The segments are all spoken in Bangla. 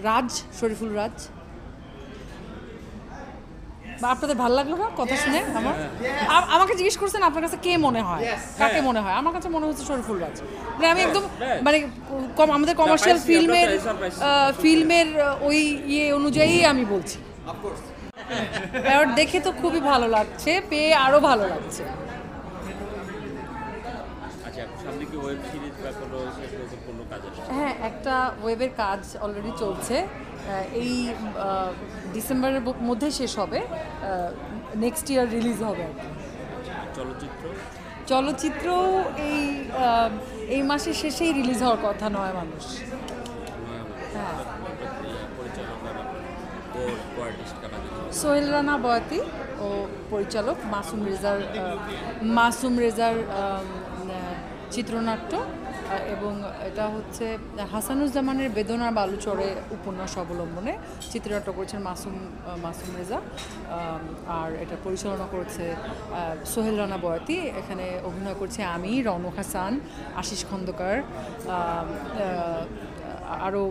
রাজ, শরীফুল রাজ। বা আপনাদের ভালো লাগলো না কথা শুনে? আমাকে জিজ্ঞেস করছেন আপনার কাছে কে মনে হয়, কাকে মনে হয়? আমার কাছে মনে হচ্ছে শরীফুল রাজ। মানে আমি একদম মানে আমাদের কমার্শিয়াল ফিল্মের ওই ইয়ে অনুযায়ী আমি বলছি। দেখে তো খুবই ভালো লাগছে, পেয়ে আরো ভালো লাগছে। হ্যাঁ, একটা ওয়েবের কাজ অলরেডি চলছে, এই ডিসেম্বরের মধ্যে শেষ হবে, নেক্সট ইয়ার রিলিজ হবে আর কি। চলচ্চিত্র এই মাসের শেষেই রিলিজ হওয়ার কথা। নয় মানুষ। হ্যাঁ, সোহেল রানা বয়াতি ও পরিচালক মাসুম রেজার চিত্রনাট্য, এবং এটা হচ্ছে হাসানুজ্জামানের বেদনার বালুচরে উপন্যাস অবলম্বনে চিত্রনাট্য করেছেন মাসুম রেজা, আর এটা পরিচালনা করেছে সোহেল রানা বয়াতি। এখানে অভিনয় করছে আমি, রৌনক হাসান, আশিস খন্দকার, আরও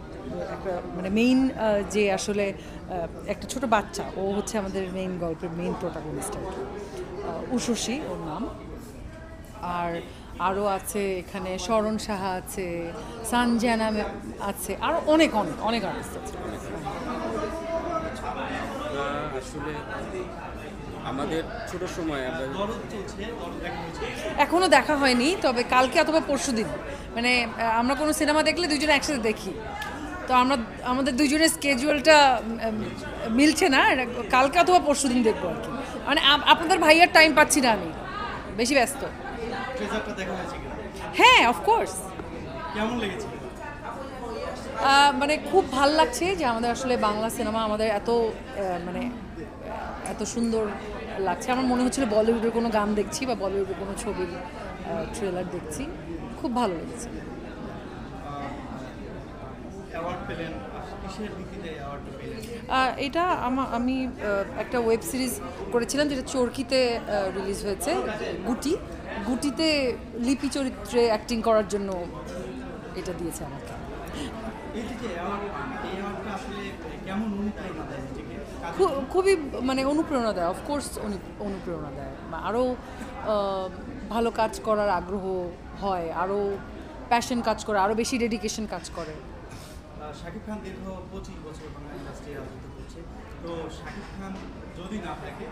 একটা মানে মেইন যে আসলে একটা ছোট বাচ্চা, ও হচ্ছে আমাদের মেইন গল্পের মেইন প্রোটাগনিস্ট আর কি, উষসী ওর নাম। আর আরও আছে এখানে শরণ সাহা আছে, সানজানা আছে, আরও অনেক অনেক অনেক আর্টিস্ট আছে। আসলে আমাদের ছোট সময় এখনো দেখা হয়নি, তবে কালকে অথবা পরশুদিন, মানে আমরা কোনো সিনেমা দেখলে দুজনে একসাথে দেখি, তো আমাদের দুজনের স্কেজুয়ালটা মিলছে না, কালকে অথবা পরশুদিন দেখবো আর কি। মানে আপনাদের ভাইয়ার টাইম পাচ্ছি না, আমি বেশি ব্যস্ত। হ্যাঁ, অফকোর্স। কেমন লেগেছে? মানে খুব ভাল লাগছে যে আমাদের আসলে বাংলা সিনেমা আমাদের মানে এত সুন্দর লাগছে। আমার মনে হচ্ছিল বলিউডের কোনো গান দেখছি বা বলিউডের কোনো ছবির ট্রেলার দেখছি। খুব ভালো লেগেছে। এটা আমি একটা ওয়েব সিরিজ করেছিলাম যেটা চরকিতে রিলিজ হয়েছে, গুটিতে লিপি চরিত্রে অ্যাক্টিং করার জন্য এটা দিয়েছে আমাকে। খুবই মানে অনুপ্রেরণা দেয়, অফকোর্স অনুপ্রেরণা দেয়, আরও ভালো কাজ করার আগ্রহ হয়, আরও প্যাশন কাজ করে, আরও বেশি ডেডিকেশন কাজ করে। শাকিব খান দীর্ঘ 25 বছর ইন্ডাস্ট্রি রাজত্ব করছে, তো শাকিব খান যদি না থাকে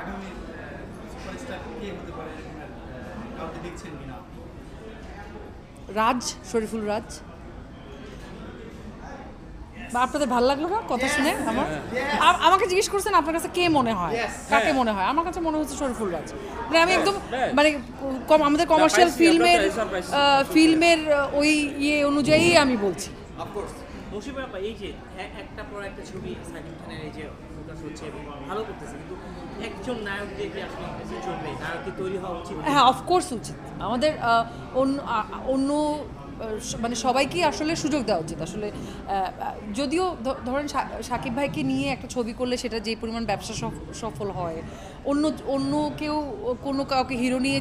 আগামী সুপারস্টার কে হতে পারে, কাউকে দেখছেন কিনা? রাজ, শরীফুল রাজ। বা আপনাদের ভালো লাগলো না কথা শুনে? আমাকে জিজ্ঞেস করছেন আপনার কাছে কে মনে হয়, কাকে মনে হয়? আমার কাছে মনে হচ্ছে শরীফুল রাজ। মানে আমি একদম মানে আমাদের কমার্শিয়াল ফিল্মের ওই ইয়ে অনুযায়ী আমি বলছি। এই যে একটা পর একটা ছবি সাকিব খানের এই যে প্রকাশ হচ্ছে এবং ভালো করতেছে, কিন্তু একজন নায়ক যে আসলে চলবে, নায়ক কি তৈরি হওয়া উচিত? হ্যাঁ, অফকোর্স উচিত। আমাদের অন্য মানে সবাইকেই আসলে সুযোগ দেওয়া উচিত। আসলে যদিও ধরেন শাকিব ভাইকে নিয়ে একটা ছবি করলে সেটা যে পরিমাণ ব্যবসা সফল হয়, অন্য কেউ কাউকে হিরো নিয়ে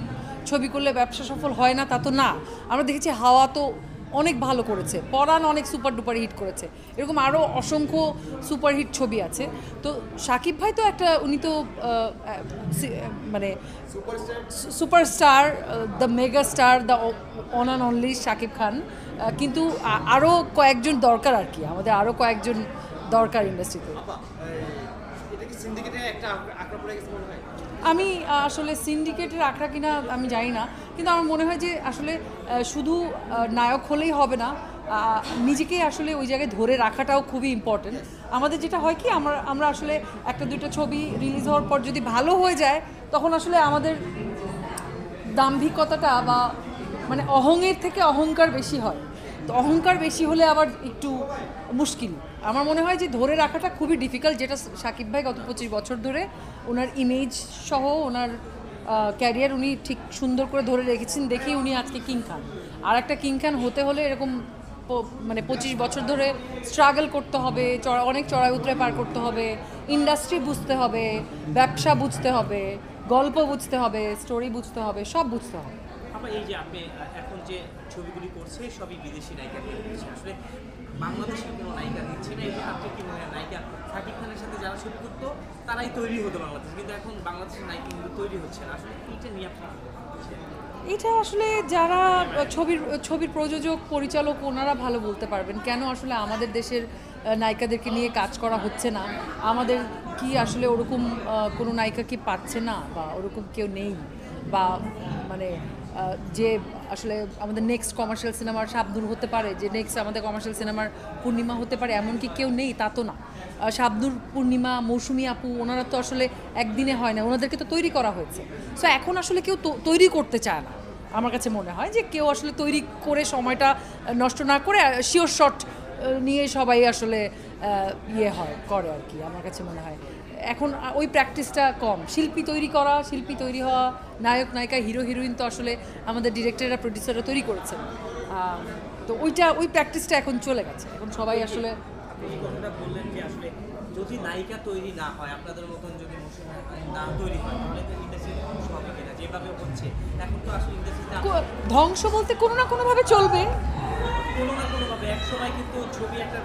ছবি করলে ব্যবসা সফল হয় না তা তো না। আমরা দেখেছি হাওয়া তো অনেক ভালো করেছে, পরাণ অনেক সুপার ডুপার হিট করেছে, এরকম আরও অসংখ্য সুপারহিট ছবি আছে। তো শাকিব ভাই তো উনি তো মানে superstar, the mega star, the one and only Shakib Khan. কিন্তু আরও কয়েকজন দরকার আর কি, আমাদের আরও কয়েকজন দরকার ইন্ডাস্ট্রিতে। আমি আসলে সিন্ডিকেটের আখড়া কিনা আমি জানি না, কিন্তু আমার মনে হয় যে আসলে শুধু নায়ক হলেই হবে না, নিজেকে আসলে ওই জায়গায় ধরে রাখাটাও খুবই ইম্পর্টেন্ট। আমাদের যেটা হয় কি, আমরা আসলে একটা দুইটা ছবি রিলিজ হওয়ার পর যদি ভালো হয়ে যায়, তখন আসলে আমাদের দাম্ভিকতাটা বা মানে অহংয়ের থেকে অহংকার বেশি হয়। তো অহংকার বেশি হলে আবার একটু মুশকিল। আমার মনে হয় যে ধরে রাখাটা খুবই ডিফিকাল্ট, যেটা শাকিব ভাই গত 25 বছর ধরে ওনার ইমেজ সহ ওনার ক্যারিয়ার উনি ঠিক সুন্দর করে ধরে রেখেছেন, দেখেই উনি আজকে কিং খান। আর একটা কিং খান হতে হলে এরকম মানে 25 বছর ধরে স্ট্রাগল করতে হবে, অনেক চড়াই উতরাই পার করতে হবে, ইন্ডাস্ট্রি বুঝতে হবে, ব্যবসা বুঝতে হবে, গল্প বুঝতে হবে, স্টোরি বুঝতে হবে, সব বুঝতে হবে। এই যে আপনি এখন যে ছবিগুলি করছে সবই বিদেশি নায়িকা নিয়ে করছে, আসলে বাংলাদেশের কোনো নায়িকা দিচ্ছে না, এবং আপনি কি মনে হয় নায়িকা শাকিব খানের সাথে যারা শুট করতো তারাই তৈরি হতো বাংলাদেশ, কিন্তু এখন বাংলাদেশের নায়িকা কিন্তু তৈরি হচ্ছে না, আসলে এইটা নিয়ে আপনি কি বলছেন? এটা আসলে যারা ছবির প্রযোজক পরিচালক ওনারা ভালো বলতে পারবেন কেন আসলে আমাদের দেশের নায়িকাদেরকে নিয়ে কাজ করা হচ্ছে না, আমাদের কি আসলে ওরকম কোনো নায়িকা কি পাচ্ছে না বা ওরকম কেউ নেই, বা মানে যে আসলে আমাদের নেক্সট কমার্শিয়াল সিনেমার শাবনূর হতে পারে, যে নেক্সট আমাদের কমার্শিয়াল সিনেমার পূর্ণিমা হতে পারে, এমন কি কেউ নেই তা তো না। শাবনূর, পূর্ণিমা, মৌসুমী আপু ওনারা তো আসলে একদিনে হয় না, ওনাদেরকে তো তৈরি করা হয়েছে। সো এখন আসলে কেউ তৈরি করতে চায় না, আমার কাছে মনে হয় যে কেউ আসলে তৈরি করে সময়টা নষ্ট না করে শিওর শট নিয়ে সবাই আসলে করে আর কি, আমার কাছে মনে হয় এখন ওই প্র্যাকটিসটা কম। শিল্পী তৈরি করা, শিল্পী তৈরি হওয়া, নায়ক নায়িকা, হিরো হিরোইন তো আসলে আমাদের ডিরেক্টররা, প্রডিউসাররা তৈরি করেছেন। তো ওই প্র্যাকটিসটা এখন চলে গেছে, এখন সবাই আসলে আপনি এই কথাটা বললেন যে আসলে যদি নায়িকা তৈরি না হয়, আপনাদের মতন যদি মৌসুমী না তৈরি হয়, তাহলে তো ইন্ডাস্ট্রিতে ধ্বংস হবে কিনা, যেভাবে হচ্ছে এখন তো আসলে ইন্ডাস্ট্রিতে ধ্বংস বলতে কোনো না কোনোভাবে চলবে। কোনো না কোনোভাবে এক সময় কিন্তু ছবি একটা